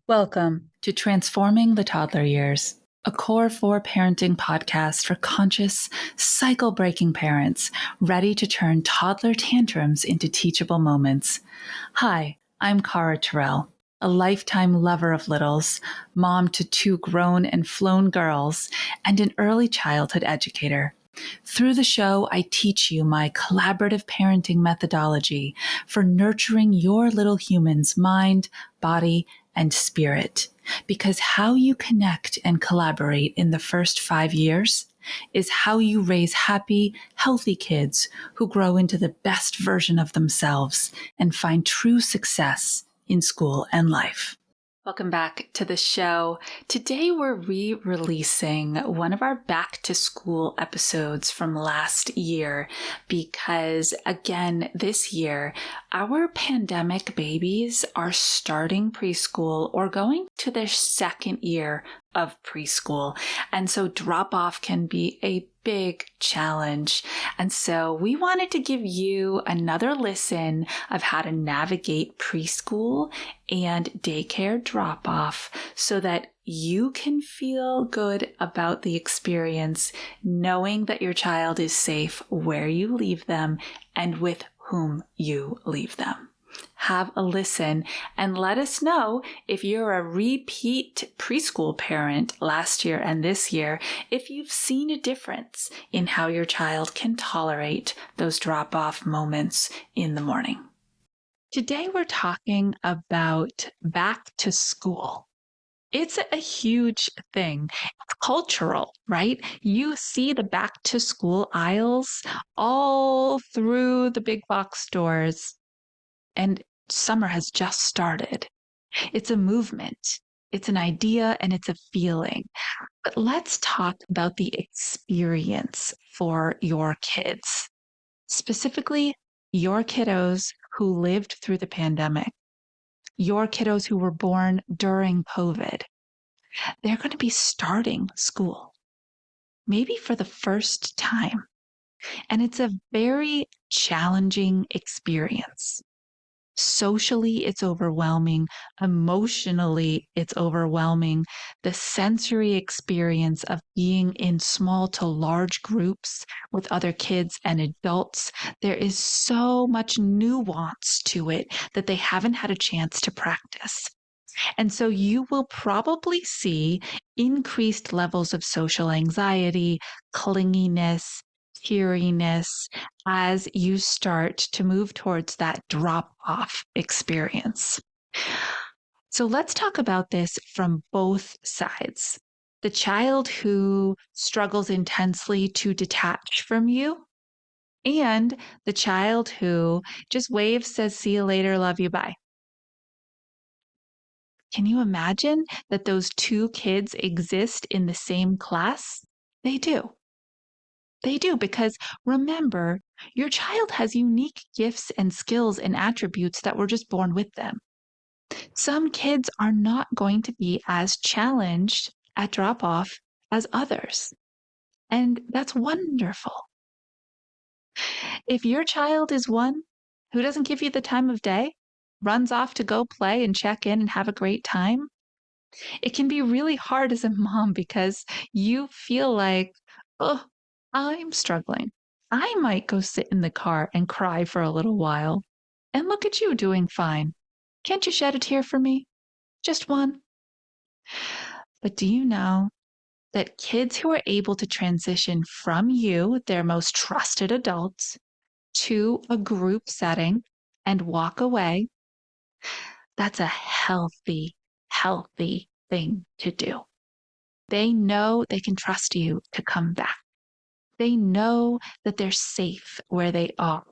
Welcome to Transforming the Toddler Years, a Core 4 parenting podcast for conscious, cycle-breaking parents ready to turn toddler tantrums into teachable moments. Hi, I'm Cara Tyrrell, a lifetime lover of littles, mom to 2 grown and flown girls, and an early childhood educator. Through the show, I teach you my collaborative parenting methodology for nurturing your little human's mind, body, and spirit. Because how you connect and collaborate in the first 5 years is how you raise happy, healthy kids who grow into the best version of themselves and find true success in school and life. Welcome back to the show. Today we're re-releasing one of our back to school episodes from last year because, again, this year, our pandemic babies are starting preschool or going to their second year of preschool. And so drop off can be a big challenge. And so we wanted to give you another listen of how to navigate preschool and daycare drop off so that you can feel good about the experience, knowing that your child is safe where you leave them and with whom you leave them. Have a listen and let us know if you're a repeat preschool parent last year and this year, if you've seen a difference in how your child can tolerate those drop-off moments in the morning. Today we're talking about back to school. It's a huge thing. It's cultural, right? You see the back to school aisles all through the big box stores. And summer has just started. It's a movement, it's an idea, and it's a feeling. But let's talk about the experience for your kids, specifically your kiddos who lived through the pandemic, your kiddos who were born during COVID. They're going to be starting school, maybe for the first time. And it's a very challenging experience. Socially, it's overwhelming. Emotionally, it's overwhelming. The sensory experience of being in small to large groups with other kids and adults, there is so much nuance to it that they haven't had a chance to practice. And so you will probably see increased levels of social anxiety, clinginess, teariness as you start to move towards that drop-off experience. So let's talk about this from both sides. The child who struggles intensely to detach from you, and the child who just waves, says, "See you later, love you, bye." Can you imagine that those two kids exist in the same class? They do. They do, because remember, your child has unique gifts and skills and attributes that were just born with them. Some kids are not going to be as challenged at drop off as others. And that's wonderful. If your child is one who doesn't give you the time of day, runs off to go play and check in and have a great time, it can be really hard as a mom because you feel like, oh, I'm struggling. I might go sit in the car and cry for a little while. And look at you doing fine. Can't you shed a tear for me? Just one. But do you know that kids who are able to transition from you, their most trusted adults, to a group setting and walk away, that's a healthy thing to do. They know they can trust you to come back. They know that they're safe where they are.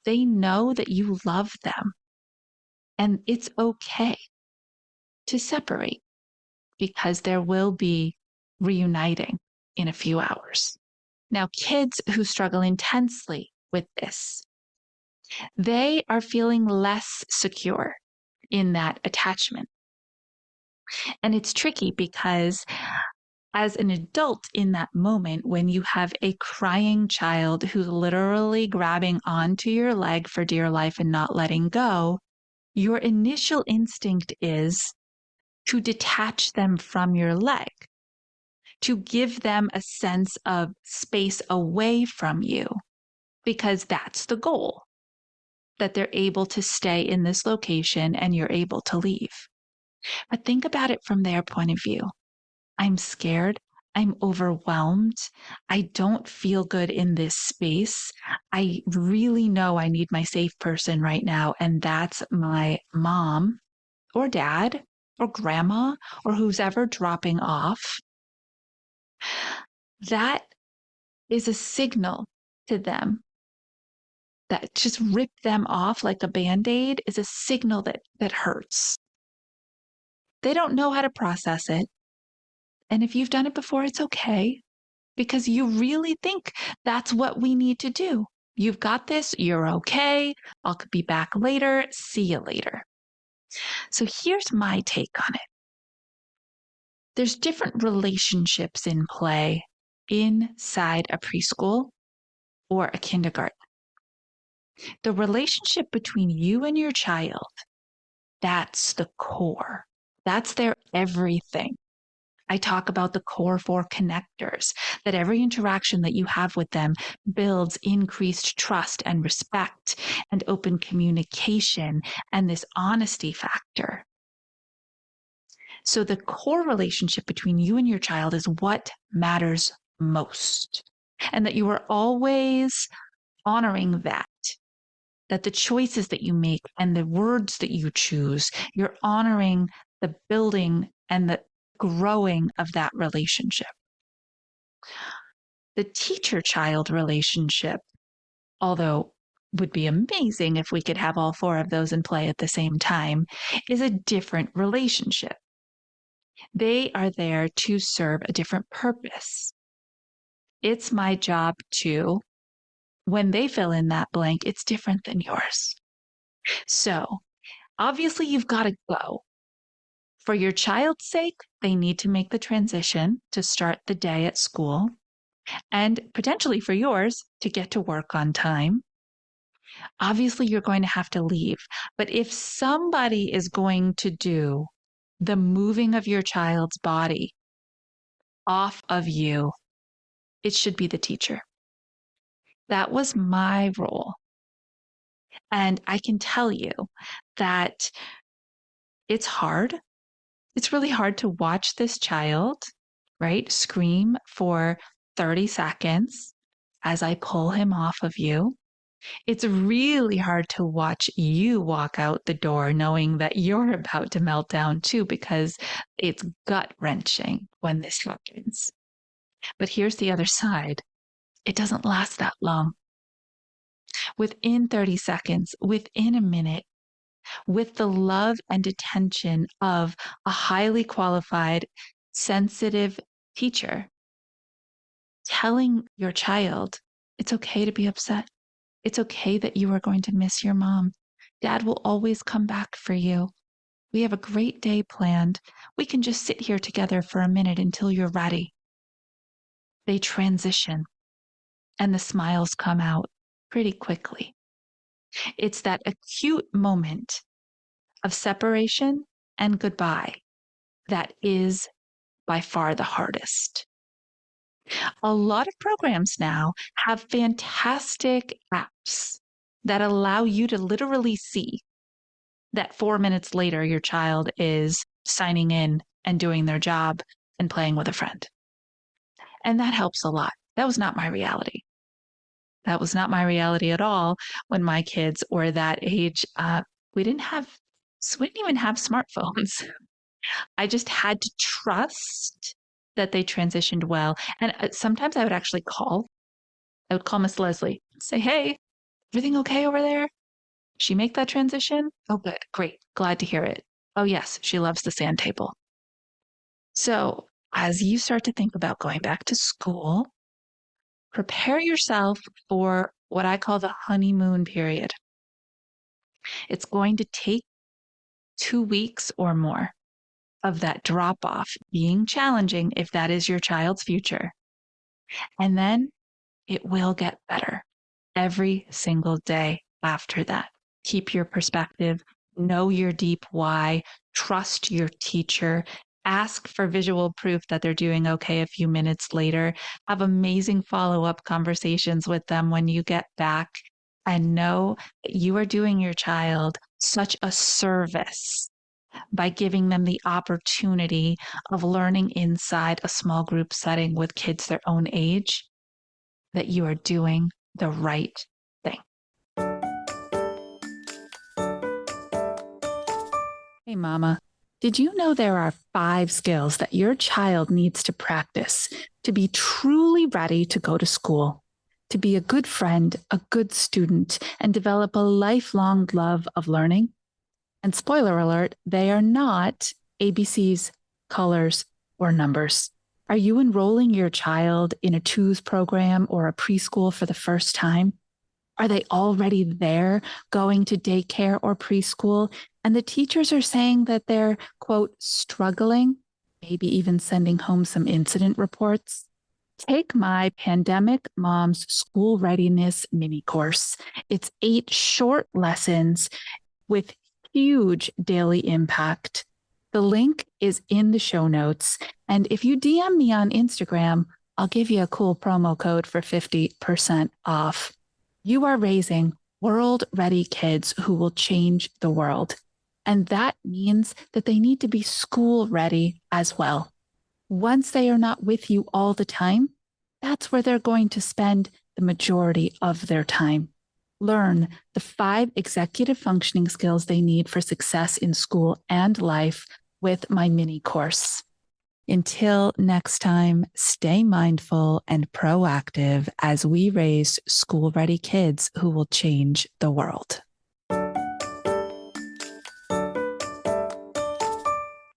They know that you love them. And it's okay to separate because there will be reuniting in a few hours. Now, kids who struggle intensely with this, they are feeling less secure in that attachment. And it's tricky because as an adult in that moment, when you have a crying child who's literally grabbing onto your leg for dear life and not letting go, your initial instinct is, to detach them from your leg, to give them a sense of space away from you, because that's the goal, that they're able to stay in this location and you're able to leave. But think about it from their point of view. I'm scared. I'm overwhelmed. I don't feel good in this space. I really know I need my safe person right now, and that's my mom or dad or grandma or who's ever dropping off. That is a signal to them. That just rip them off like a Band-Aid is a signal that hurts. They don't know how to process it. And if you've done it before, it's okay, because you really think that's what we need to do. You've got this. You're okay. I'll be back later. See you later. So here's my take on it. There's different relationships in play inside a preschool or a kindergarten. The relationship between you and your child, that's the core. That's their everything. I talk about the core four connectors, that every interaction that you have with them builds increased trust and respect and open communication and this honesty factor. So the core relationship between you and your child is what matters most. And that you are always honoring that the choices that you make and the words that you choose, you're honoring the building and the growing of that relationship. The teacher-child relationship, although would be amazing if we could have all four of those in play at the same time, is a different relationship. They are there to serve a different purpose. It's my job to, when they fill in that blank, it's different than yours. So obviously you've got to go. For your child's sake, they need to make the transition to start the day at school, and potentially for yours to get to work on time. Obviously, you're going to have to leave. But if somebody is going to do the moving of your child's body off of you, it should be the teacher. That was my role. And I can tell you that it's hard. It's really hard to watch this child, right, scream for 30 seconds as I pull him off of you. It's really hard to watch you walk out the door knowing that you're about to melt down too, because it's gut-wrenching when this happens. But here's the other side. It doesn't last that long. Within 30 seconds, within a minute, with the love and attention of a highly qualified, sensitive teacher, telling your child, it's okay to be upset. It's okay that you are going to miss your mom. Dad will always come back for you. We have a great day planned. We can just sit here together for a minute until you're ready. They transition, and the smiles come out pretty quickly. It's that acute moment of separation and goodbye that is by far the hardest. A lot of programs now have fantastic apps that allow you to literally see that 4 minutes later, your child is signing in and doing their job and playing with a friend. And that helps a lot. That was not my reality. That was not my reality at all when my kids were that age. We didn't even have smartphones. I just had to trust that they transitioned well. And sometimes I would actually call. I would call Miss Leslie, say, hey, everything okay over there? She make that transition? Oh, good. Great. Glad to hear it. Oh, yes. She loves the sand table. So as you start to think about going back to school, prepare yourself for what I call the honeymoon period. It's going to take 2 weeks or more of that drop off being challenging if that is your child's future. And then it will get better every single day after that. Keep your perspective, Know your deep why, trust your teacher, ask for visual proof that they're doing okay a few minutes later, have amazing follow-up conversations with them when you get back, and know that you are doing your child such a service by giving them the opportunity of learning inside a small group setting with kids their own age, that you are doing the right thing. Hey, Mama, did you know there are 5 skills that your child needs to practice to be truly ready to go to school, to be a good friend, a good student, and develop a lifelong love of learning? And spoiler alert, they are not ABCs, colors, or numbers. Are you enrolling your child in a twos program or a preschool for the first time? Are they already there going to daycare or preschool? And the teachers are saying that they're, quote, struggling, maybe even sending home some incident reports. Take my Pandemic Moms School Readiness mini course. It's 8 short lessons with huge daily impact. The link is in the show notes. And if you DM me on Instagram, I'll give you a cool promo code for 50% off. You are raising world-ready kids who will change the world. And that means that they need to be school-ready as well. Once they are not with you all the time, that's where they're going to spend the majority of their time. Learn the 5 executive functioning skills they need for success in school and life with my mini course. Until next time, stay mindful and proactive as we raise school-ready kids who will change the world.